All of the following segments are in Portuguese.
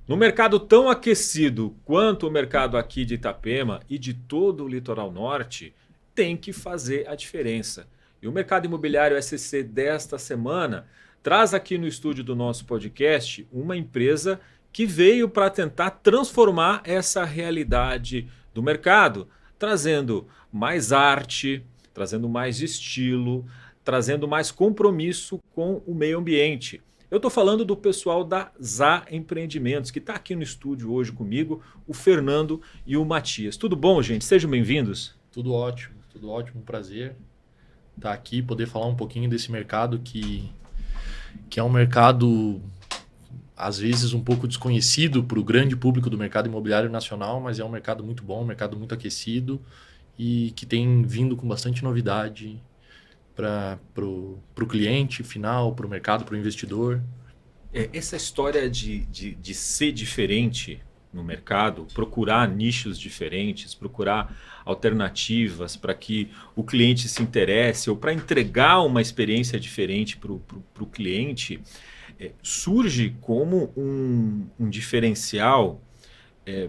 No mercado tão aquecido quanto o mercado aqui de Itapema e de todo o litoral norte, tem que fazer a diferença. E o mercado imobiliário SC desta semana traz aqui no estúdio do nosso podcast uma empresa que veio para tentar transformar essa realidade do mercado, trazendo mais arte, trazendo mais estilo, trazendo mais compromisso com o meio ambiente. Eu estou falando do pessoal da ZA Empreendimentos, que está aqui no estúdio hoje comigo, o Fernando e o Matias. Tudo bom, gente? Sejam bem-vindos. Tudo ótimo, um prazer estar aqui, poder falar um pouquinho desse mercado que é um mercado, às vezes, um pouco desconhecido para o grande público do mercado imobiliário nacional, mas é um mercado muito bom, um mercado muito aquecido e que tem vindo com bastante novidade para o cliente final, para o mercado, para o investidor. Essa história de ser diferente no mercado, procurar nichos diferentes, procurar alternativas para que o cliente se interesse ou para entregar uma experiência diferente para o cliente, surge como um diferencial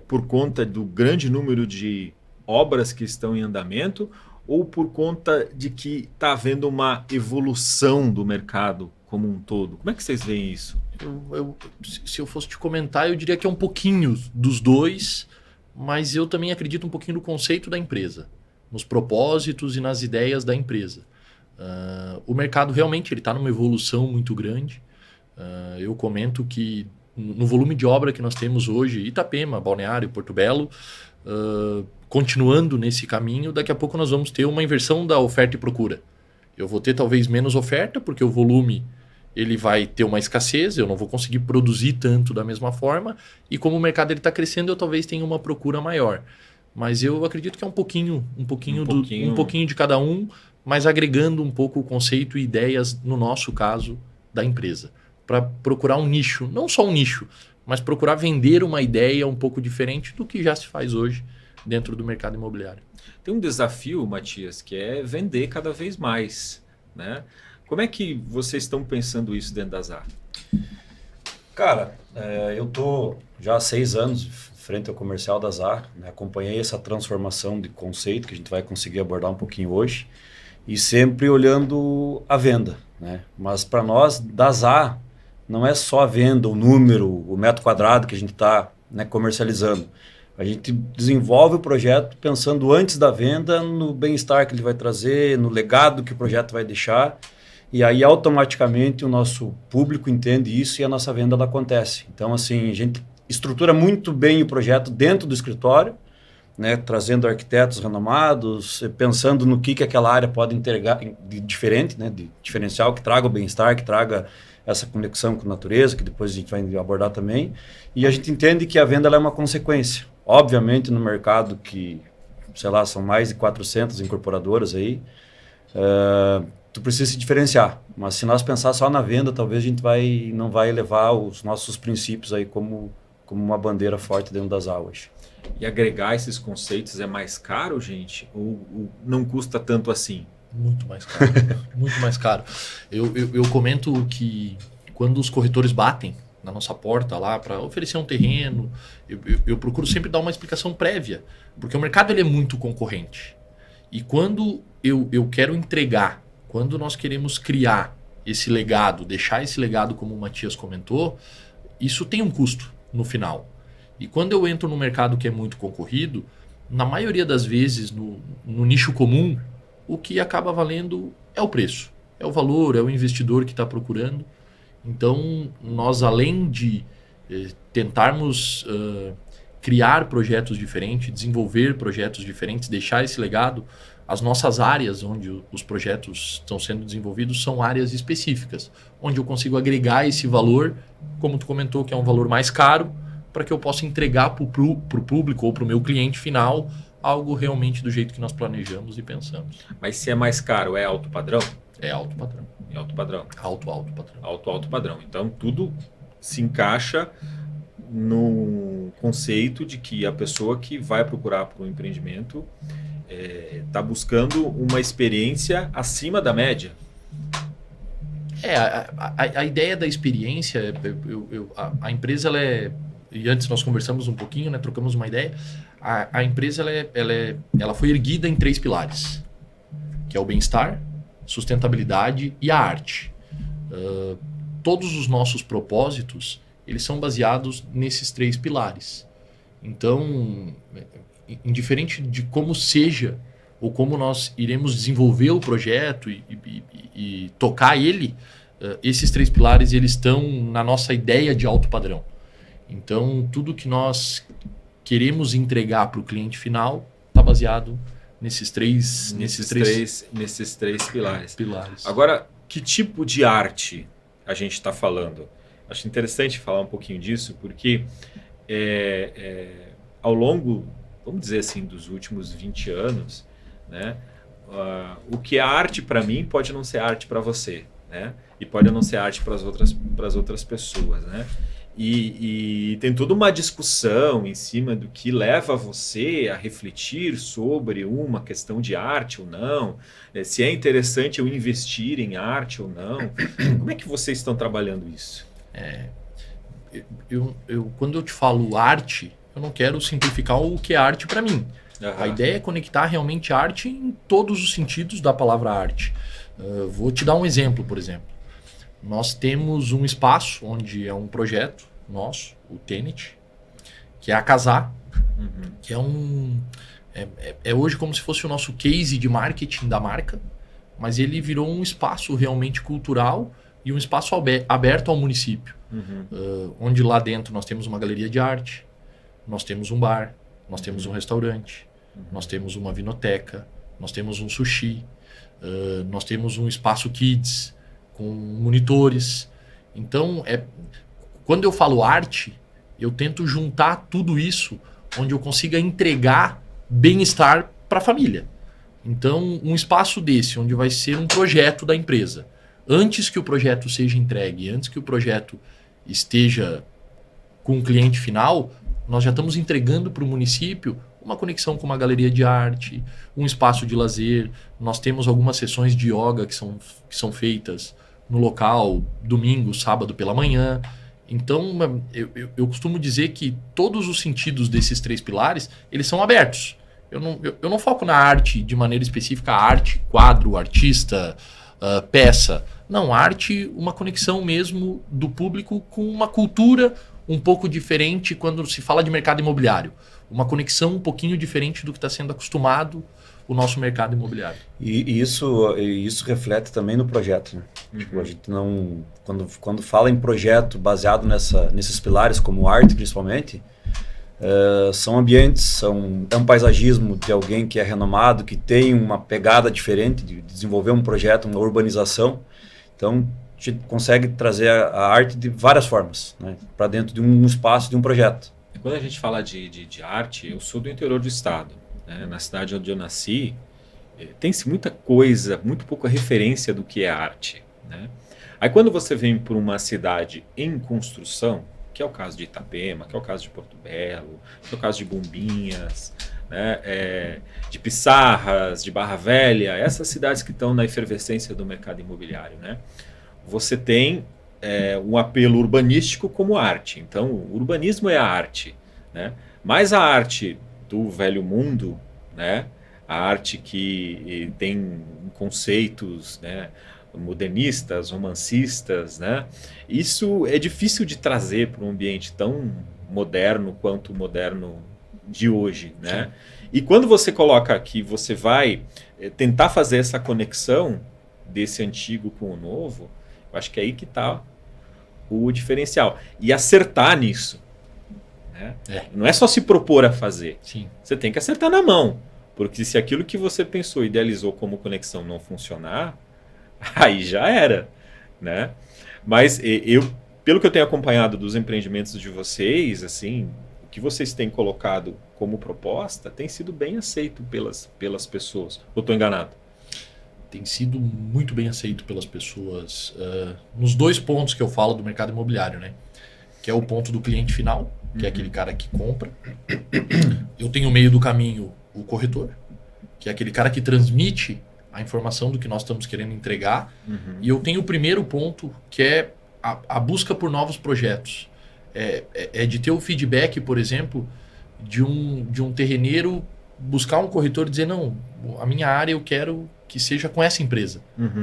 por conta do grande número de obras que estão em andamento ou por conta de que está havendo uma evolução do mercado como um todo? Como é que vocês veem isso? Se eu fosse te comentar, eu diria que é um pouquinho dos dois, mas eu também acredito um pouquinho no conceito da empresa, nos propósitos e nas ideias da empresa. O mercado realmente está numa evolução muito grande. Eu comento que no volume de obra que nós temos hoje, Itapema, Balneário, Porto Belo, continuando nesse caminho, daqui a pouco nós vamos ter uma inversão da oferta e procura. Eu vou ter talvez menos oferta, porque o volume ele vai ter uma escassez, eu não vou conseguir produzir tanto da mesma forma, e como o mercado está crescendo, eu talvez tenha uma procura maior. Mas eu acredito que é um pouquinho de cada um, mas agregando um pouco o conceito e ideias, no nosso caso, da empresa. Para procurar um nicho, não só um nicho, mas procurar vender uma ideia um pouco diferente do que já se faz hoje dentro do mercado imobiliário. Tem um desafio, Matias, que é vender cada vez mais, né? Como é que vocês estão pensando isso dentro da ZA? Cara, eu tô já há 6 anos frente ao comercial da ZA, né? Acompanhei essa transformação de conceito que a gente vai conseguir abordar um pouquinho hoje e sempre olhando a venda, né? Mas para nós, da ZA, não é só a venda, o número, o metro quadrado que a gente está, né, comercializando. A gente desenvolve o projeto pensando antes da venda no bem-estar que ele vai trazer, no legado que o projeto vai deixar. E aí, automaticamente, o nosso público entende isso e a nossa venda ela acontece. Então, assim, a gente estrutura muito bem o projeto dentro do escritório, né, trazendo arquitetos renomados, pensando no que aquela área pode entregar de diferente, né, de diferencial, que traga o bem-estar, que traga essa conexão com a natureza, que depois a gente vai abordar também. E a gente entende que a venda ela é uma consequência. Obviamente, no mercado que, sei lá, são mais de 400 incorporadoras aí, tu precisa se diferenciar. Mas se nós pensar só na venda, talvez a gente não vai levar os nossos princípios aí como uma bandeira forte dentro das aulas. E agregar esses conceitos é mais caro, gente? Ou não custa tanto assim? Muito mais caro. Muito mais caro. Eu comento que quando os corretores batem na nossa porta lá para oferecer um terreno, eu procuro sempre dar uma explicação prévia, porque o mercado ele é muito concorrente. E quando eu quero entregar, quando nós queremos criar esse legado, deixar esse legado como o Matias comentou, isso tem um custo no final. E quando eu entro no mercado que é muito concorrido, na maioria das vezes, no nicho comum, o que acaba valendo é o preço, é o valor, é o investidor que está procurando. Então, nós além de tentarmos criar projetos diferentes, desenvolver projetos diferentes, deixar esse legado, as nossas áreas onde os projetos estão sendo desenvolvidos são áreas específicas, onde eu consigo agregar esse valor, como tu comentou, que é um valor mais caro, para que eu possa entregar para o público ou para o meu cliente final algo realmente do jeito que nós planejamos e pensamos. Mas se é mais caro, é alto padrão? É alto padrão. É alto padrão. Alto padrão. Alto padrão. Então, tudo se encaixa no conceito de que a pessoa que vai procurar por um empreendimento está buscando uma experiência acima da média. A ideia da experiência, a empresa ela e antes nós conversamos um pouquinho, né, trocamos uma ideia, a empresa ela foi erguida em 3 pilares, que é o bem-estar, sustentabilidade e a arte. Todos os nossos propósitos, eles são baseados nesses 3 pilares. Então, indiferente de como seja ou como nós iremos desenvolver o projeto e tocar ele, esses 3 pilares eles estão na nossa ideia de alto padrão. Então, tudo que nós queremos entregar para o cliente final está baseado nesses três pilares. Agora, que tipo de arte a gente está falando? Acho interessante falar um pouquinho disso, porque ao longo, vamos dizer assim, dos últimos 20 anos, né, o que é arte para mim pode não ser arte para você, né? E pode não ser arte para as outras pessoas, né? E tem toda uma discussão em cima do que leva você a refletir sobre uma questão de arte ou não, se é interessante eu investir em arte ou não. Como é que vocês estão trabalhando isso? Quando eu te falo arte, eu não quero simplificar o que é arte para mim. Uhum. A ideia é conectar realmente a arte em todos os sentidos da palavra arte. Vou te dar um exemplo, por exemplo. Nós temos um espaço onde é um projeto nosso, o Tenet, que é a Casar, que é hoje como se fosse o nosso case de marketing da marca, mas ele virou um espaço realmente cultural e um espaço aberto ao município, onde lá dentro nós temos uma galeria de arte, nós temos um bar, nós temos um restaurante, nós temos uma vinoteca, nós temos um sushi, nós temos um espaço kids com monitores. Então, quando eu falo arte, eu tento juntar tudo isso onde eu consiga entregar bem-estar para a família. Então, um espaço desse, onde vai ser um projeto da empresa, antes que o projeto seja entregue, antes que o projeto esteja com o cliente final, nós já estamos entregando para o município uma conexão com uma galeria de arte, um espaço de lazer. Nós temos algumas sessões de yoga que são feitas no local, domingo, sábado pela manhã. Então, eu costumo dizer que todos os sentidos desses 3 pilares, eles são abertos. Eu não foco na arte de maneira específica, arte, quadro, artista, peça. Não, arte, uma conexão mesmo do público com uma cultura um pouco diferente quando se fala de mercado imobiliário. Uma conexão um pouquinho diferente do que está sendo acostumado o nosso mercado imobiliário. E isso reflete também no projeto, né? Tipo, a gente não... Quando fala em projeto baseado nesses pilares, como arte principalmente, são ambientes, é um paisagismo de alguém que é renomado, que tem uma pegada diferente de desenvolver um projeto, uma urbanização. Então, a gente consegue trazer a arte de várias formas, né, para dentro de um espaço, de um projeto. Quando a gente fala de arte, eu sou do interior do estado, né? Na cidade onde eu nasci, tem-se muita coisa, muito pouca referência do que é arte, né? Aí quando você vem para uma cidade em construção, que é o caso de Itapema, que é o caso de Porto Belo, que é o caso de Bombinhas, né? De Pissarras, de Barra Velha, essas cidades que estão na efervescência do mercado imobiliário, né? Você tem um apelo urbanístico como arte. Então, o urbanismo é a arte, né? Mas a arte do velho mundo, né? A arte que tem conceitos, né, modernistas, romancistas, né? Isso é difícil de trazer para um ambiente tão moderno quanto o moderno de hoje, né? Sim. E quando você coloca aqui, você vai tentar fazer essa conexão desse antigo com o novo, eu acho que é aí que está o diferencial. E acertar nisso, né? Não é só se propor a fazer. Sim. Você tem que acertar na mão. Porque se aquilo que você pensou, idealizou como conexão não funcionar, aí já era, né? Mas pelo que eu tenho acompanhado dos empreendimentos de vocês, assim, o que vocês têm colocado como proposta tem sido bem aceito pelas pessoas. Ou estou enganado? Tem sido muito bem aceito pelas pessoas nos 2 pontos que eu falo do mercado imobiliário, né? Que é o ponto do cliente final, que é aquele cara que compra. Eu tenho no meio do caminho o corretor, que é aquele cara que transmite a informação do que nós estamos querendo entregar. E eu tenho o primeiro ponto, que é a busca por novos projetos. é de ter o feedback, por exemplo, de um terreneiro buscar um corretor e dizer, não, a minha área eu quero que seja com essa empresa.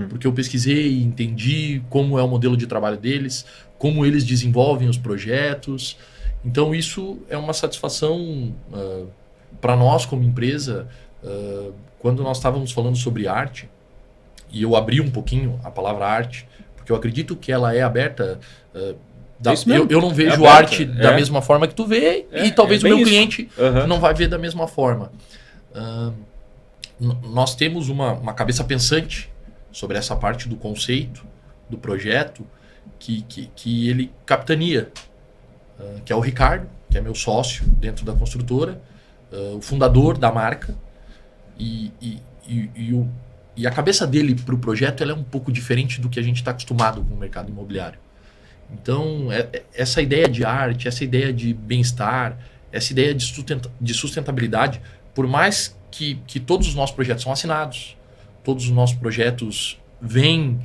Porque eu pesquisei, entendi como é o modelo de trabalho deles, como eles desenvolvem os projetos. Então isso é uma satisfação para nós como empresa. Quando nós estávamos falando sobre arte, e eu abri um pouquinho a palavra arte, porque eu acredito que ela é aberta. Eu não vejo arte da mesma forma que tu vê, e talvez o meu cliente não vai ver da mesma forma. Nós temos uma cabeça pensante sobre essa parte do conceito, do projeto, que ele capitania, que é o Ricardo, que é meu sócio dentro da construtora, o fundador da marca, e a cabeça dele para o projeto ela é um pouco diferente do que a gente está acostumado com o mercado imobiliário. Então, essa ideia de arte, essa ideia de bem-estar, essa ideia de sustentabilidade, por mais que todos os nossos projetos são assinados, todos os nossos projetos vêm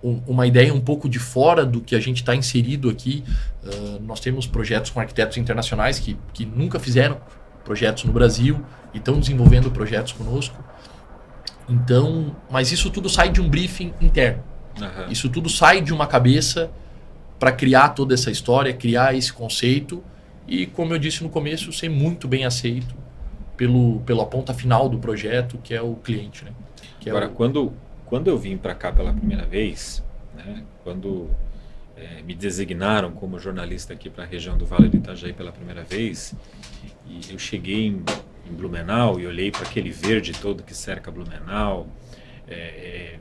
uma ideia um pouco de fora do que a gente está inserido aqui. Nós temos projetos com arquitetos internacionais que nunca fizeram projetos no Brasil e estão desenvolvendo projetos conosco. Então, mas isso tudo sai de um briefing interno. Isso tudo sai de uma cabeça para criar toda essa história, criar esse conceito e, como eu disse no começo, ser muito bem aceito pela ponta final do projeto, que é o cliente, né? Agora, quando eu vim para cá pela primeira vez, né, quando me designaram como jornalista aqui para a região do Vale do Itajaí pela primeira vez, e eu cheguei em Blumenau e olhei para aquele verde todo que cerca Blumenau,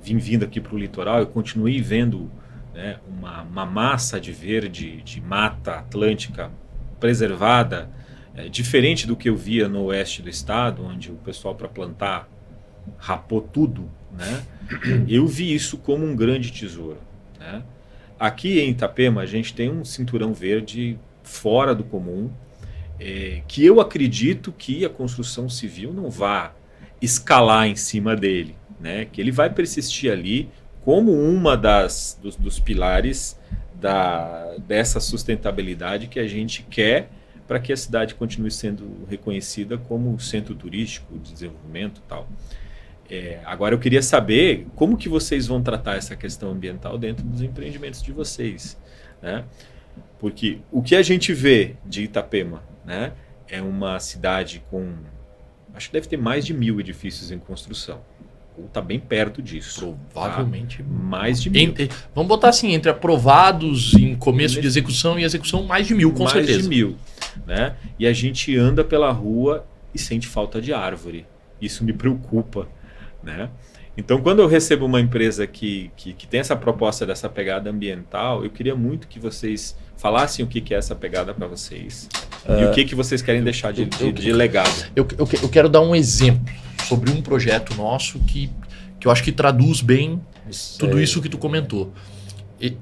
vim vindo aqui para o litoral e continuei vendo, né, uma massa de verde, de mata atlântica preservada, diferente do que eu via no oeste do estado, onde o pessoal para plantar rapou tudo, né? Eu vi isso como um grande tesouro, né? Aqui em Itapema a gente tem um cinturão verde fora do comum, que eu acredito que a construção civil não vá escalar em cima dele, né? Que ele vai persistir ali como uma dos pilares dessa sustentabilidade que a gente quer para que a cidade continue sendo reconhecida como centro turístico de desenvolvimento e tal. Agora eu queria saber como que vocês vão tratar essa questão ambiental dentro dos empreendimentos de vocês, né? Porque o que a gente vê de Itapema, né, é uma cidade com, acho que deve ter mais de 1.000 edifícios em construção. Ou está bem perto disso. Provavelmente. Tá? Mais de 1.000. Vamos botar assim, entre aprovados em começo de execução e execução, mais de 1.000, com certeza. Mais de 1.000. Né? E a gente anda pela rua e sente falta de árvore. Isso me preocupa. Né? Então, quando eu recebo uma empresa que tem essa proposta dessa pegada ambiental, eu queria muito que vocês falassem o que é essa pegada para vocês e o que vocês querem deixar de legado. Eu quero dar um exemplo sobre um projeto nosso que eu acho que traduz bem tudo isso que tu comentou.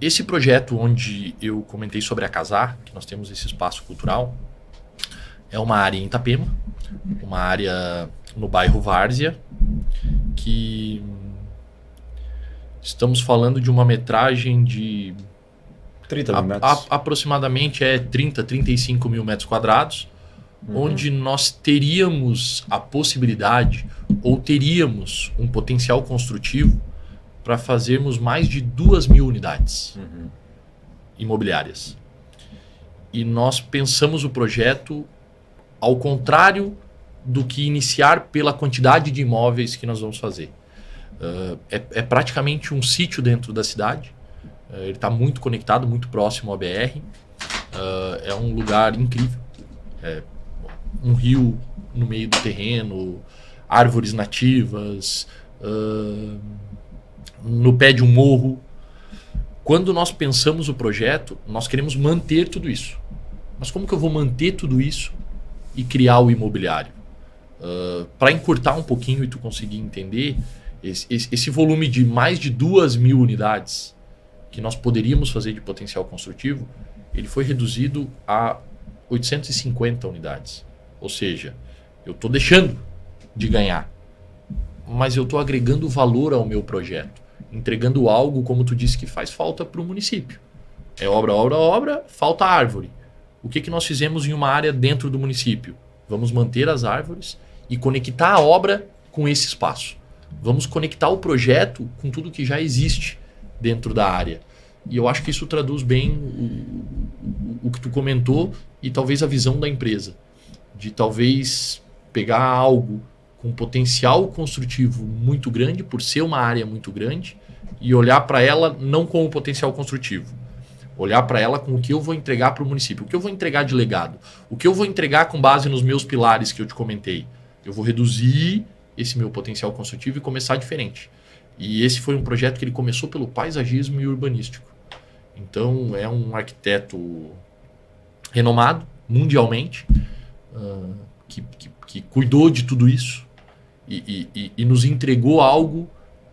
Esse projeto onde eu comentei sobre a Casar, que nós temos esse espaço cultural, é uma área em Itapema, uma área no bairro Várzea, que estamos falando de uma metragem de 30 mil metros. Aproximadamente 35 mil metros quadrados, onde nós teríamos a possibilidade ou teríamos um potencial construtivo para fazermos mais de 2.000 unidades imobiliárias. E nós pensamos o projeto ao contrário do que iniciar pela quantidade de imóveis que nós vamos fazer. É praticamente um sítio dentro da cidade. Ele está muito conectado, muito próximo ao BR. É um lugar incrível. Um rio no meio do terreno, árvores nativas, no pé de um morro. Quando nós pensamos o projeto, nós queremos manter tudo isso. Mas como que eu vou manter tudo isso e criar o imobiliário? Para encurtar um pouquinho e tu conseguir entender, esse volume de mais de 2.000 unidades que nós poderíamos fazer de potencial construtivo, ele foi reduzido a 850 unidades. Ou seja, eu estou deixando de ganhar, mas eu estou agregando valor ao meu projeto, entregando algo, como tu disse, que faz falta para o município. É obra, falta árvore. O que nós fizemos em uma área dentro do município? Vamos manter as árvores e conectar a obra com esse espaço. Vamos conectar o projeto com tudo que já existe dentro da área. E eu acho que isso traduz bem o que tu comentou e talvez a visão da empresa. De talvez pegar algo com potencial construtivo muito grande, por ser uma área muito grande, e olhar para ela não com o potencial construtivo. Olhar para ela com o que eu vou entregar para o município. O que eu vou entregar de legado. O que eu vou entregar com base nos meus pilares que eu te comentei. Eu vou reduzir esse meu potencial construtivo e começar diferente. E esse foi um projeto que ele começou pelo paisagismo e urbanístico. Então, é um arquiteto renomado mundialmente, que cuidou de tudo isso e nos entregou algo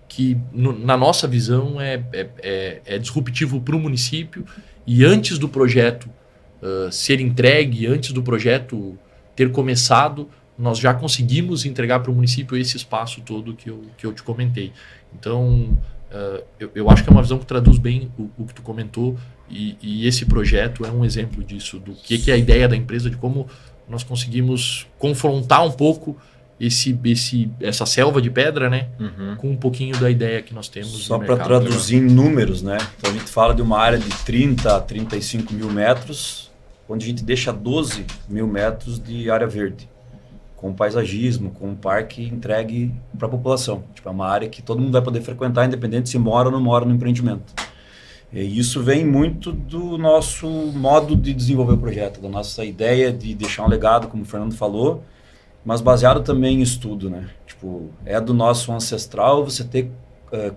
que, na nossa visão, é disruptivo para o município. E antes do projeto ser entregue, antes do projeto ter começado, nós já conseguimos entregar para o município esse espaço todo que eu te comentei. Então, eu acho que é uma visão que traduz bem o que tu comentou, e esse projeto é um exemplo disso, do que é a ideia da empresa, de como nós conseguimos confrontar um pouco essa selva de pedra, né? Com um pouquinho da ideia que nós temos. Só para traduzir em números, né? Então a gente fala de uma área de 30 a 35 mil metros, onde a gente deixa 12 mil metros de área verde, com paisagismo, com um parque entregue para a população. Tipo, é uma área que todo mundo vai poder frequentar, independente se mora ou não mora no empreendimento. E isso vem muito do nosso modo de desenvolver o projeto, da nossa ideia de deixar um legado, como o Fernando falou, mas baseado também em estudo, né? Tipo, é do nosso ancestral você ter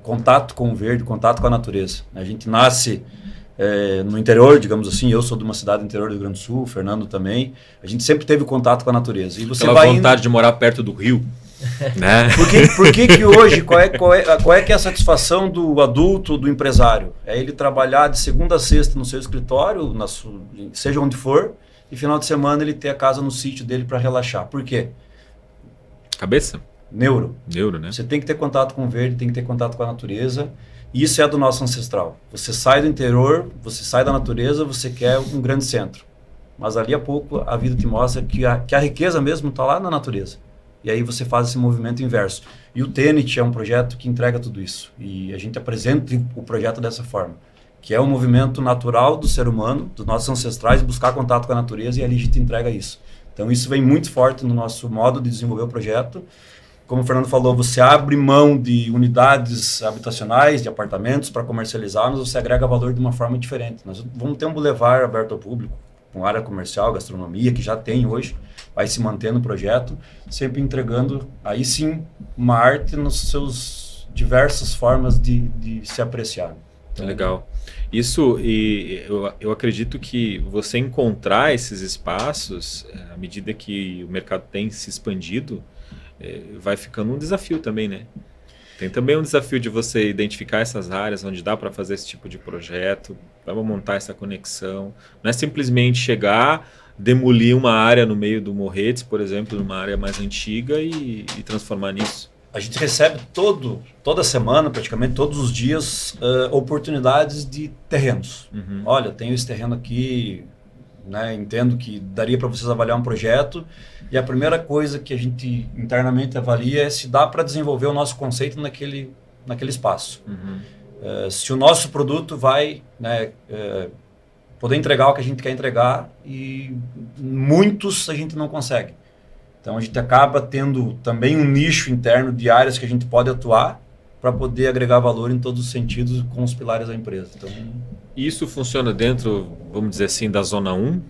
contato com o verde, contato com a natureza. A gente nasce no interior, digamos assim, eu sou de uma cidade do interior do Rio Grande do Sul, o Fernando também. A gente sempre teve contato com a natureza. E você vai vontade de morar perto do rio, né? Por que hoje, qual é que é a satisfação do adulto, do empresário? É ele trabalhar de segunda a sexta no seu escritório, seja onde for, e final de semana ele ter a casa no sítio dele para relaxar. Por quê? Cabeça? Neuro, né? Você tem que ter contato com o verde, tem que ter contato com a natureza. E isso é do nosso ancestral. Você sai do interior, você sai da natureza, você quer um grande centro. Mas ali a pouco a vida te mostra que a riqueza mesmo está lá na natureza. E aí você faz esse movimento inverso. E o TENIT é um projeto que entrega tudo isso. E a gente apresenta o projeto dessa forma, que é um movimento natural do ser humano, dos nossos ancestrais, buscar contato com a natureza, e ali a gente entrega isso. Então isso vem muito forte no nosso modo de desenvolver o projeto. Como o Fernando falou, você abre mão de unidades habitacionais, de apartamentos para comercializar, mas você agrega valor de uma forma diferente. Nós vamos ter um boulevard aberto ao público, com área comercial, gastronomia, que já tem hoje, vai se manter no projeto, sempre entregando, aí sim, uma arte nas suas diversas formas de se apreciar. Então, legal. Isso, e eu acredito que você encontrar esses espaços, à medida que o mercado tem se expandido, vai ficando um desafio também, né? Tem também um desafio de você identificar essas áreas onde dá para fazer esse tipo de projeto, vamos montar essa conexão. Não é simplesmente chegar, demolir uma área no meio do Morretes, por exemplo, numa área mais antiga e transformar nisso. A gente recebe toda semana, praticamente todos os dias, oportunidades de terrenos. Olha, tenho esse terreno aqui, né, entendo que daria para vocês avaliar um projeto, e a primeira coisa que a gente internamente avalia é se dá para desenvolver o nosso conceito naquele espaço. Se o nosso produto vai, né, poder entregar o que a gente quer entregar, e muitos a gente não consegue. Então a gente acaba tendo também um nicho interno de áreas que a gente pode atuar para poder agregar valor em todos os sentidos com os pilares da empresa. Então, isso funciona dentro, vamos dizer assim, da Zona 1,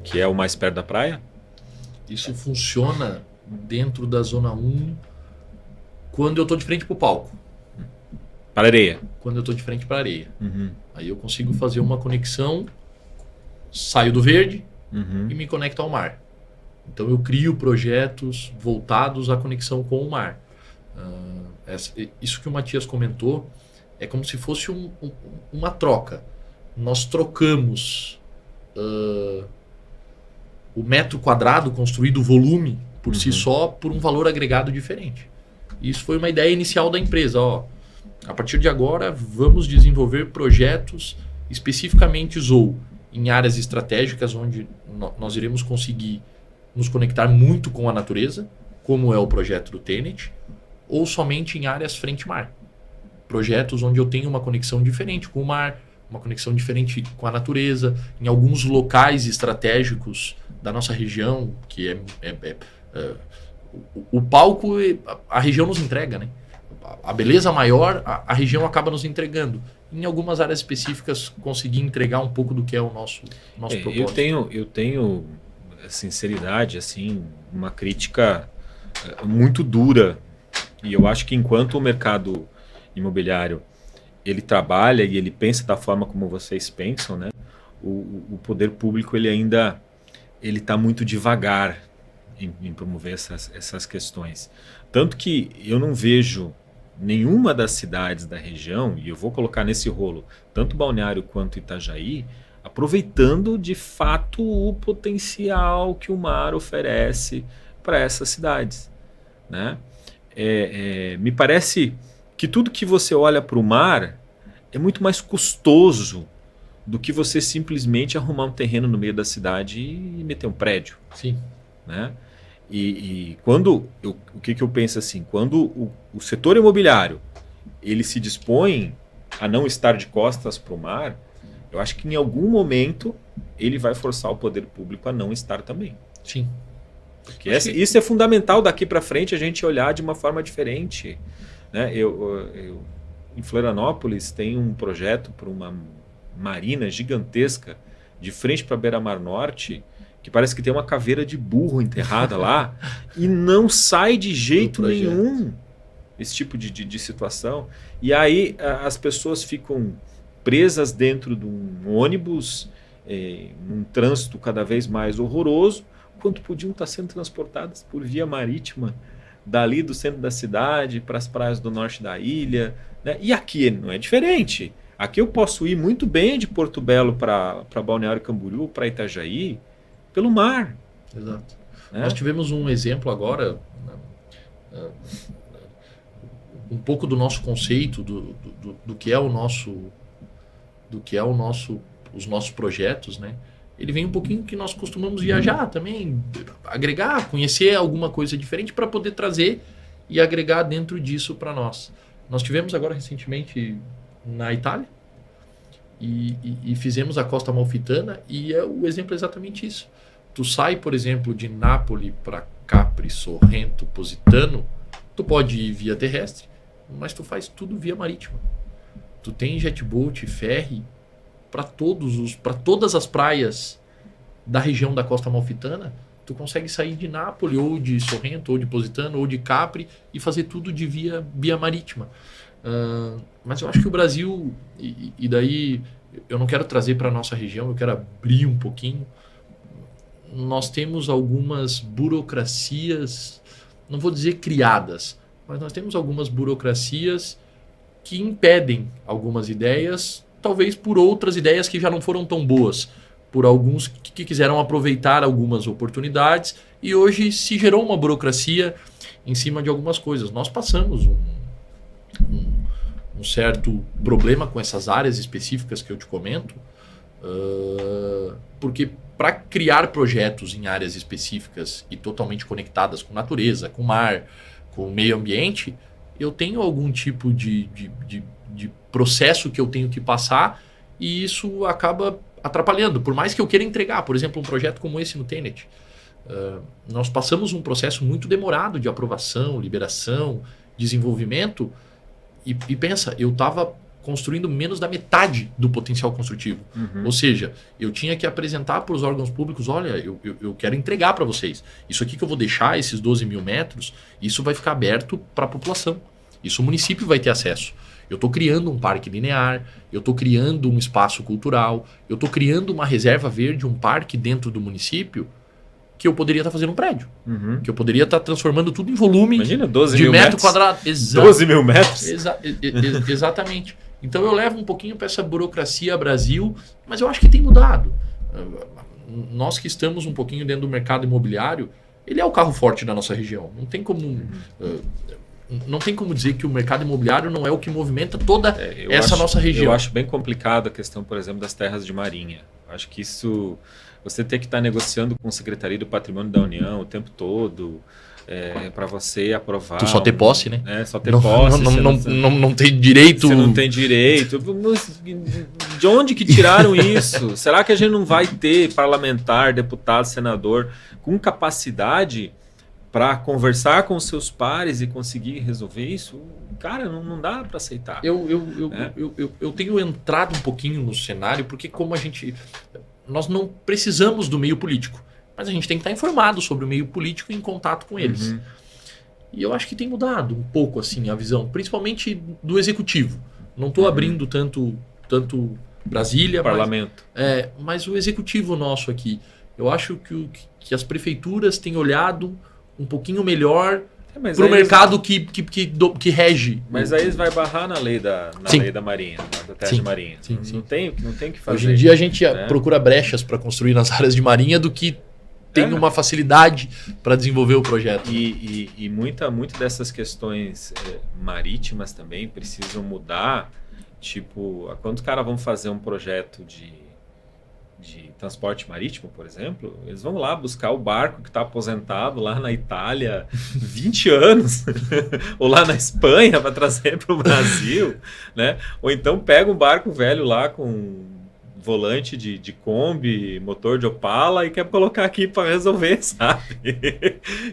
que é o mais perto da praia? Isso funciona dentro da Zona 1 quando eu estou de frente para o palco. Para a areia? Quando eu estou de frente para a areia. Aí eu consigo fazer uma conexão, saio do verde e me conecto ao mar. Então eu crio projetos voltados à conexão com o mar. Isso que o Matias comentou é como se fosse uma troca. Nós trocamos o metro quadrado construído, o volume por si só, por um valor agregado diferente. Isso foi uma ideia inicial da empresa. A partir de agora, vamos desenvolver projetos especificamente Zou em áreas estratégicas onde nós iremos conseguir nos conectar muito com a natureza, como é o projeto do Tenet, ou somente em áreas frente-mar. Projetos onde eu tenho uma conexão diferente com o mar, uma conexão diferente com a natureza, em alguns locais estratégicos da nossa região, que o palco, a região nos entrega, né? A beleza maior, a região acaba nos entregando. Em algumas áreas específicas, conseguir entregar um pouco do que é o nosso propósito. Eu tenho sinceridade, assim, uma crítica muito dura. E eu acho que enquanto o mercado imobiliário ele trabalha e ele pensa da forma como vocês pensam, né? O poder público ele ainda está muito devagar em promover essas questões. Tanto que eu não vejo nenhuma das cidades da região, e eu vou colocar nesse rolo tanto Balneário quanto Itajaí, aproveitando de fato o potencial que o mar oferece para essas cidades, né? Me parece que tudo que você olha para o mar é muito mais custoso do que você simplesmente arrumar um terreno no meio da cidade e meter um prédio. Sim. Né? E quando o que eu penso assim, quando o setor imobiliário ele se dispõe a não estar de costas para o mar, eu acho que em algum momento ele vai forçar o poder público a não estar também. Sim. Porque isso é fundamental daqui para frente a gente olhar de uma forma diferente. Né? Eu, em Florianópolis tem um projeto para uma marina gigantesca de frente para a Beira-Mar Norte, que parece que tem uma caveira de burro enterrada lá e não sai de jeito nenhum esse tipo de situação. E aí as pessoas ficam presas dentro de um ônibus, num trânsito cada vez mais horroroso, quando podiam estar sendo transportadas por via marítima dali do centro da cidade para as praias do norte da ilha. Né? E aqui não é diferente. Aqui eu posso ir muito bem de Porto Belo para Balneário Camboriú, para Itajaí, pelo mar. Exato. Né? Nós tivemos um exemplo agora, um pouco do nosso conceito, do que é o nosso, os nossos projetos, né? Ele vem um pouquinho que nós costumamos viajar também, agregar, conhecer alguma coisa diferente para poder trazer e agregar dentro disso para nós. Nós tivemos agora recentemente na Itália e fizemos a Costa Amalfitana e o exemplo é exatamente isso. Tu sai, por exemplo, de Nápoles para Capri, Sorrento, Positano, tu pode ir via terrestre, mas tu faz tudo via marítima. Tu tem jetboat, ferry para todas as praias da região da Costa Amalfitana. Tu consegue sair de Nápoles, ou de Sorrento, ou de Positano, ou de Capri e fazer tudo de via marítima. Mas eu acho que o Brasil, e daí eu não quero trazer para a nossa região, eu quero abrir um pouquinho. Nós temos algumas burocracias, não vou dizer criadas, mas nós temos algumas burocracias que impedem algumas ideias, talvez por outras ideias que já não foram tão boas, por alguns que quiseram aproveitar algumas oportunidades e hoje se gerou uma burocracia em cima de algumas coisas. Nós passamos um certo problema com essas áreas específicas que eu te comento, porque para criar projetos em áreas específicas e totalmente conectadas com natureza, com mar, com o meio ambiente, eu tenho algum tipo de processo que eu tenho que passar e isso acaba atrapalhando. Por mais que eu queira entregar, por exemplo, um projeto como esse no Tenet, nós passamos um processo muito demorado de aprovação, liberação, desenvolvimento e pensa, eu estava construindo menos da metade do potencial construtivo. Uhum. Ou seja, eu tinha que apresentar para os órgãos públicos, olha, eu quero entregar para vocês. Isso aqui que eu vou deixar, esses 12 mil metros, isso vai ficar aberto para a população. Isso o município vai ter acesso. Eu estou criando um parque linear, eu estou criando um espaço cultural, eu estou criando uma reserva verde, um parque dentro do município, que eu poderia estar fazendo um prédio. Uhum. Que eu poderia estar transformando tudo em volume. Imagina, 12 de mil metro metros. Quadrado. 12 mil metros? Exatamente. Então eu levo um pouquinho para essa burocracia Brasil, mas eu acho que tem mudado. Nós que estamos um pouquinho dentro do mercado imobiliário, ele é o carro forte da nossa região. Não tem como... não tem como dizer que o mercado imobiliário não é o que movimenta toda nossa região. Eu acho bem complicado a questão, por exemplo, das terras de marinha. Acho que isso... Você tem que estar negociando com a Secretaria do Patrimônio da União o tempo todo para você aprovar. Tu só ter posse, né? Só ter posse. Não tem direito. Você não tem direito. De onde que tiraram isso? Será que a gente não vai ter parlamentar, deputado, senador com capacidade para conversar com os seus pares e conseguir resolver isso? Cara, não dá para aceitar. Eu tenho entrado um pouquinho no cenário, porque como nós não precisamos do meio político, mas a gente tem que estar informado sobre o meio político e em contato com eles. Uhum. E eu acho que tem mudado um pouco assim a visão, principalmente do executivo. Não estou abrindo tanto Brasília, parlamento. Mas o executivo nosso aqui. Eu acho que as prefeituras têm olhado um pouquinho melhor para o mercado que rege. Mas aí vai barrar na lei da Marinha, da terra de Marinha. Sim. Não tem que fazer. Hoje em dia a gente procura brechas para construir nas áreas de Marinha do que tem uma facilidade para desenvolver o projeto. E muita dessas questões marítimas também precisam mudar. Tipo, quando os caras vão fazer um projeto de transporte marítimo, por exemplo, eles vão lá buscar o barco que está aposentado lá na Itália 20 anos, ou lá na Espanha para trazer para o Brasil, né? Ou então pega um barco velho lá com volante de Kombi, motor de Opala e quer colocar aqui para resolver, sabe?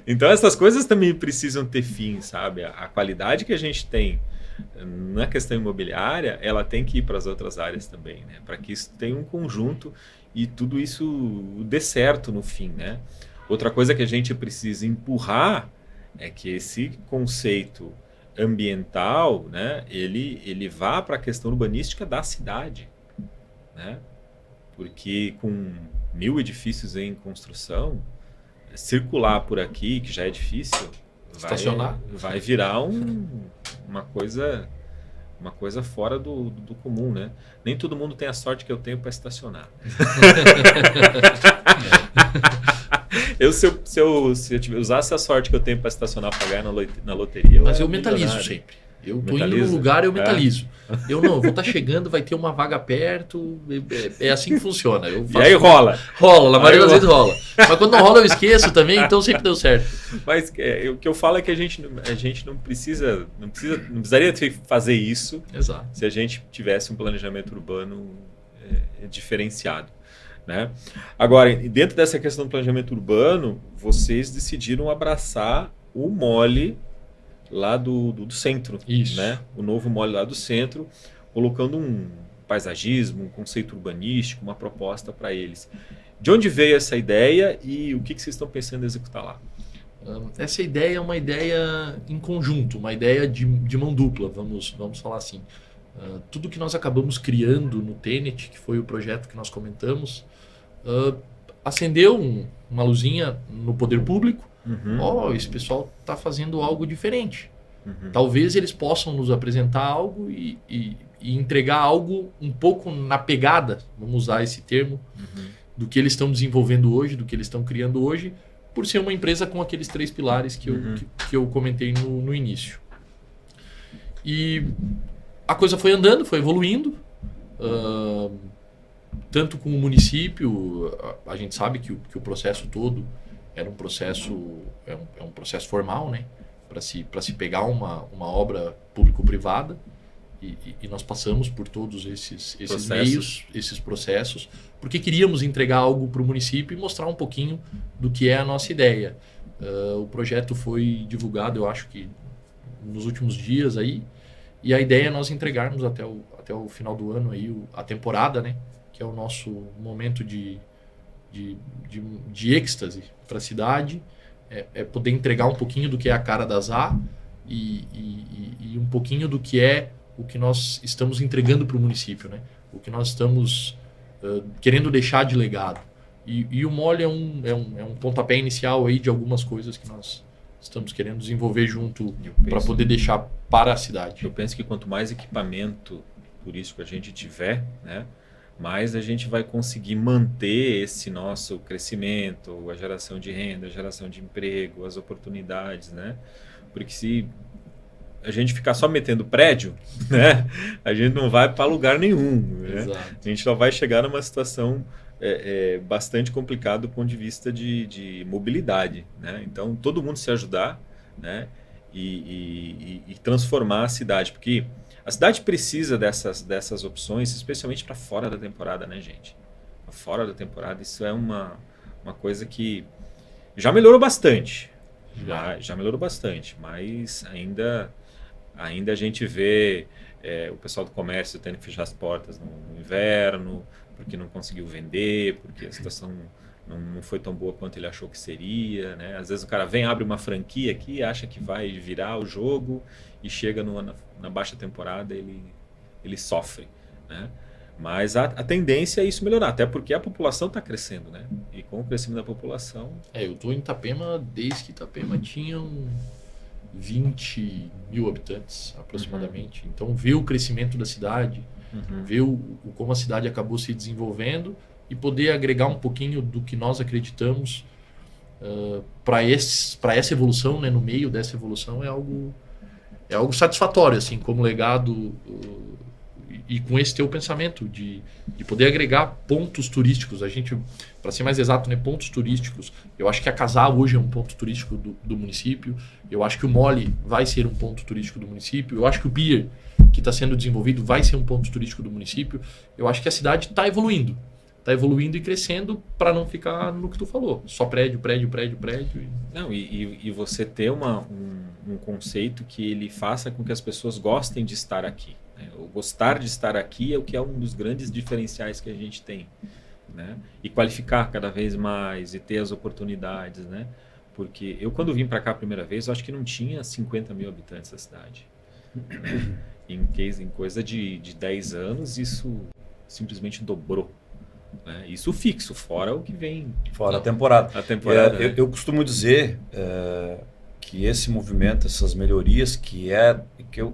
Então essas coisas também precisam ter fim, sabe? A qualidade que a gente tem na questão imobiliária, ela tem que ir para as outras áreas também, né? Para que isso tenha um conjunto e tudo isso dê certo no fim, né? Outra coisa que a gente precisa empurrar é que esse conceito ambiental, né, ele vá para a questão urbanística da cidade, né? Porque com 1000 edifícios em construção, circular por aqui, que já é difícil, vai virar uma coisa fora do comum, né? Nem todo mundo tem a sorte que eu tenho para estacionar. Se eu usasse a sorte que eu tenho para estacionar, para ganhar na loteria... Mas eu mentalizo sempre. Eu tô indo num lugar, eu mentalizo. Eu vou estar chegando, vai ter uma vaga perto, é assim que funciona. E aí rola. Rola, na maioria das vezes rola. Mas quando não rola eu esqueço também, então sempre deu certo. Mas o que eu falo é que a gente não precisaria fazer isso. Exato. Se a gente tivesse um planejamento urbano diferenciado, né? Agora, dentro dessa questão do planejamento urbano, vocês decidiram abraçar o mole lá do centro. Isso. Né? O novo mole lá do centro, colocando um paisagismo, um conceito urbanístico, uma proposta para eles. De onde veio essa ideia e o que vocês estão pensando em executar lá? Essa ideia é uma ideia em conjunto, uma ideia de mão dupla, vamos falar assim. Tudo que nós acabamos criando no Tenet, que foi o projeto que nós comentamos, acendeu uma luzinha no poder público. Esse pessoal está fazendo algo diferente. Talvez eles possam nos apresentar algo e entregar algo um pouco na pegada, vamos usar esse termo, do que eles estão desenvolvendo hoje, do que eles estão criando hoje, por ser uma empresa com aqueles 3 pilares que eu comentei no início. E a coisa foi andando, foi evoluindo, tanto com o município, a gente sabe que o processo todo era um processo, um processo formal, né? Para se pegar uma obra público-privada, e nós passamos por todos esses meios, esses processos, porque queríamos entregar algo para o município e mostrar um pouquinho do que é a nossa ideia. O projeto foi divulgado, eu acho que nos últimos dias aí, e a ideia é nós entregarmos até o final do ano aí a temporada, né? Que é o nosso momento de êxtase para a cidade, poder entregar um pouquinho do que é a cara da ZA e um pouquinho do que é o que nós estamos entregando para o município, né? O que nós estamos querendo deixar de legado. E o mole é um pontapé inicial aí de algumas coisas que nós estamos querendo desenvolver junto para poder deixar para a cidade. Eu penso que quanto mais equipamento turístico a gente tiver, né, mais a gente vai conseguir manter esse nosso crescimento, a geração de renda, a geração de emprego, as oportunidades, né? Porque se a gente ficar só metendo prédio, né, a gente não vai para lugar nenhum. Né? Exato. A gente só vai chegar numa situação bastante complicada do ponto de vista de mobilidade. Né? Então, todo mundo se ajudar, né, e transformar a cidade, porque a cidade precisa dessas opções, especialmente para fora da temporada, né, gente? Fora da temporada, isso é uma coisa que já melhorou bastante. Já melhorou bastante, mas ainda a gente vê o pessoal do comércio tendo que fechar as portas no inverno, porque não conseguiu vender, porque a situação não foi tão boa quanto ele achou que seria. Né? Às vezes o cara vem, abre uma franquia aqui, acha que vai virar o jogo e chega na baixa temporada ele sofre. Né? Mas a tendência é isso melhorar, até porque a população está crescendo, né? E com o crescimento da população... eu estou em Itapema desde que Itapema tinha 20 mil habitantes, aproximadamente. Então, ver o crescimento da cidade, ver como a cidade acabou se desenvolvendo e poder agregar um pouquinho do que nós acreditamos para essa evolução, né? No meio dessa evolução, é algo satisfatório, assim, como legado... E com esse teu pensamento de poder agregar pontos turísticos, a gente, para ser mais exato, né, pontos turísticos. Eu acho que a Casar hoje é um ponto turístico do município. Eu acho que o Mole vai ser um ponto turístico do município. Eu acho que o Beer, que está sendo desenvolvido, vai ser um ponto turístico do município. Eu acho que a cidade está evoluindo. Está evoluindo e crescendo para não ficar no que tu falou. Só prédio. Não, e você ter um conceito que ele faça com que as pessoas gostem de estar aqui. O gostar de estar aqui é o que é um dos grandes diferenciais que a gente tem, né? E qualificar cada vez mais e ter as oportunidades, né? Porque eu, quando vim para cá a primeira vez, eu acho que não tinha 50 mil habitantes a cidade. Né? Em coisa de 10 anos, isso simplesmente dobrou. Né? Isso fixo, fora o que vem... Fora a temporada. A temporada, né? Eu costumo dizer que esse movimento, essas melhorias, que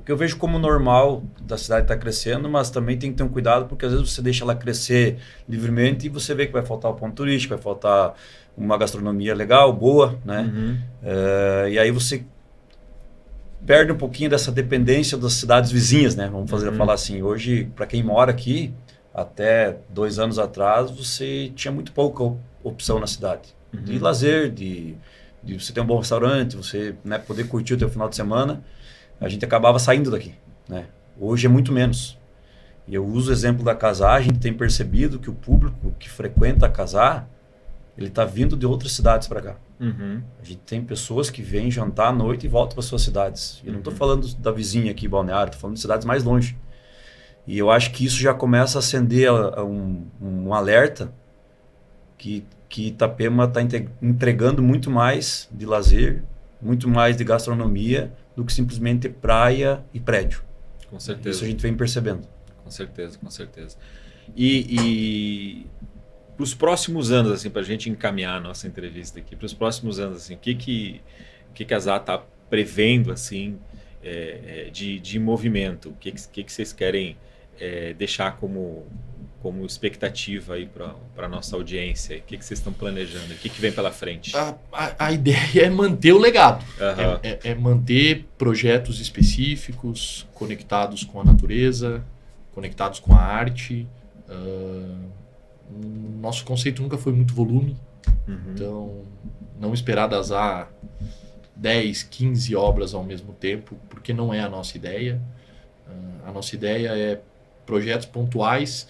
eu vejo como normal da cidade estar crescendo, mas também tem que ter um cuidado, porque às vezes você deixa ela crescer livremente e você vê que vai faltar o ponto turístico, vai faltar uma gastronomia legal, boa, né? E aí você perde um pouquinho dessa dependência das cidades vizinhas, né? Vamos falar assim, hoje, para quem mora aqui, até 2 anos atrás, você tinha muito pouca opção na cidade. De lazer, de você ter um bom restaurante, você, né, poder curtir o teu final de semana, a gente acabava saindo daqui, né? Hoje é muito menos. E eu uso o exemplo da Casar, a gente tem percebido que o público que frequenta a Casar, ele está vindo de outras cidades para cá. A gente tem pessoas que vêm jantar à noite e voltam para suas cidades. Eu não estou falando da vizinha aqui, Balneário, estou falando de cidades mais longe. E eu acho que isso já começa a acender um alerta que Itapema está entregando muito mais de lazer, muito mais de gastronomia do que simplesmente praia e prédio. Com certeza. Isso a gente vem percebendo. Com certeza. E para os próximos anos, assim, para a gente encaminhar a nossa entrevista aqui, para os próximos anos, assim, o que a ZA está prevendo, assim, de movimento? O que vocês querem deixar como expectativa aí para a nossa audiência? O que vocês estão planejando? O que vem pela frente? A ideia é manter o legado. Uhum. É manter projetos específicos, conectados com a natureza, conectados com a arte. Nosso conceito nunca foi muito volume. Então, não esperar da ZA 10, 15 obras ao mesmo tempo, porque não é a nossa ideia. A nossa ideia é projetos pontuais,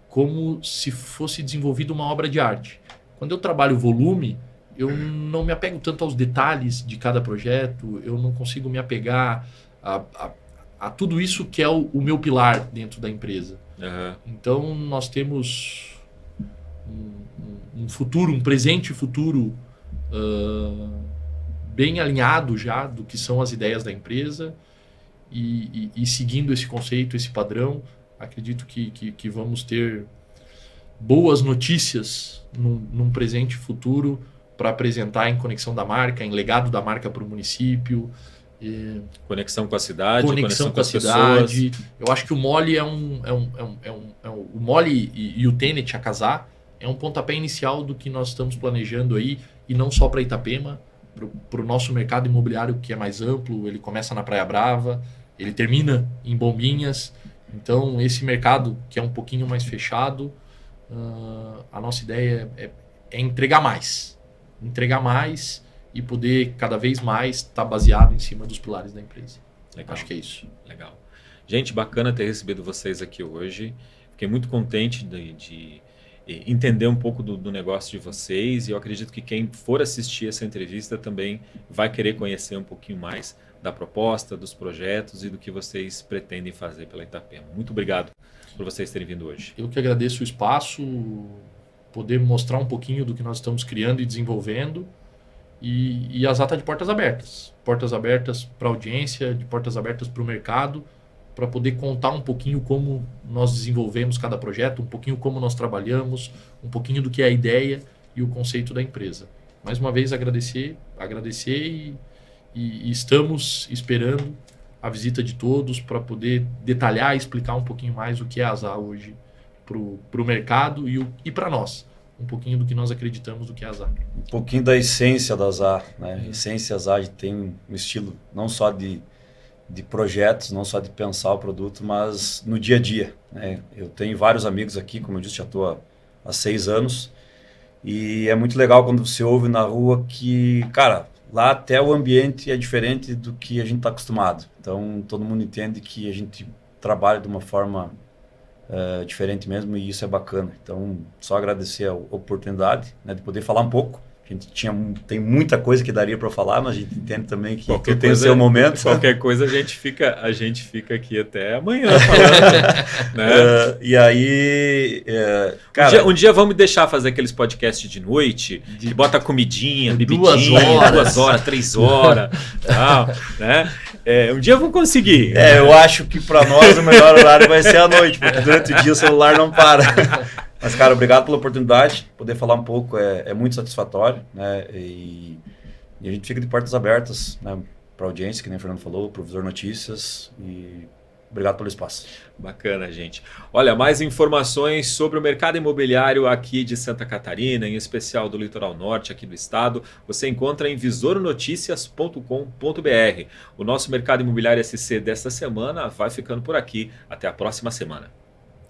como se fosse desenvolvida uma obra de arte. Quando eu trabalho volume, eu não me apego tanto aos detalhes de cada projeto, eu não consigo me apegar a tudo isso que é o meu pilar dentro da empresa. Uhum. Então, nós temos um futuro, um presente futuro bem alinhado já do que são as ideias da empresa e seguindo esse conceito, esse padrão, acredito que vamos ter boas notícias num presente futuro para apresentar em conexão da marca, em legado da marca para o município. Conexão com a cidade, conexão com a cidade. Pessoas. Eu acho que o Mole o Mole e o Tenet, a Casar, é um pontapé inicial do que nós estamos planejando aí, e não só para Itapema, para o nosso mercado imobiliário, que é mais amplo. Ele começa na Praia Brava, ele termina em Bombinhas. Então, esse mercado que é um pouquinho mais fechado, a nossa ideia é entregar mais. Entregar mais e poder cada vez mais estar baseado em cima dos pilares da empresa. Legal. Acho que é isso. Legal. Gente, bacana ter recebido vocês aqui hoje. Fiquei muito contente de entender um pouco do negócio de vocês, e eu acredito que quem for assistir essa entrevista também vai querer conhecer um pouquinho mais da proposta, dos projetos e do que vocês pretendem fazer pela Itapema. Muito obrigado por vocês terem vindo hoje. Eu que agradeço o espaço, poder mostrar um pouquinho do que nós estamos criando e desenvolvendo, e a ZA está de portas abertas. Portas abertas para a audiência, de portas abertas para o mercado, para poder contar um pouquinho como nós desenvolvemos cada projeto, um pouquinho como nós trabalhamos, um pouquinho do que é a ideia e o conceito da empresa. Mais uma vez agradecer e estamos esperando a visita de todos para poder detalhar e explicar um pouquinho mais o que é a ZA hoje para o mercado e para nós. Um pouquinho do que nós acreditamos do que é a ZA. Um pouquinho da essência da ZA, né? A essência da ZA tem um estilo não só de projetos, não só de pensar o produto, mas no dia a dia, né? Eu tenho vários amigos aqui, como eu disse, já estou há 6 anos, e é muito legal quando você ouve na rua que, cara, lá até o ambiente é diferente do que a gente está acostumado. Então, todo mundo entende que a gente trabalha de uma forma diferente mesmo, e isso é bacana. Então, só agradecer a oportunidade, né, de poder falar um pouco. A gente tem muita coisa que daria para falar, mas a gente entende também que tem o seu momento. Qualquer coisa a gente fica aqui até amanhã falando. Né? E aí, cara... Um dia vamos deixar fazer aqueles podcasts de noite, que bota comidinha, bebidinha, 2 horas, 3 horas, tal, né? Um dia vamos conseguir. Eu acho que para nós o melhor horário vai ser à noite, porque durante o dia o celular não para. Mas, cara, obrigado pela oportunidade. Poder falar um pouco é muito satisfatório, né? E a gente fica de portas abertas, né, para a audiência, que nem o Fernando falou, para o Visor Notícias. E obrigado pelo espaço. Bacana, gente. Olha, mais informações sobre o mercado imobiliário aqui de Santa Catarina, em especial do Litoral Norte aqui do estado, você encontra em visornoticias.com.br. O nosso mercado imobiliário SC desta semana vai ficando por aqui. Até a próxima semana.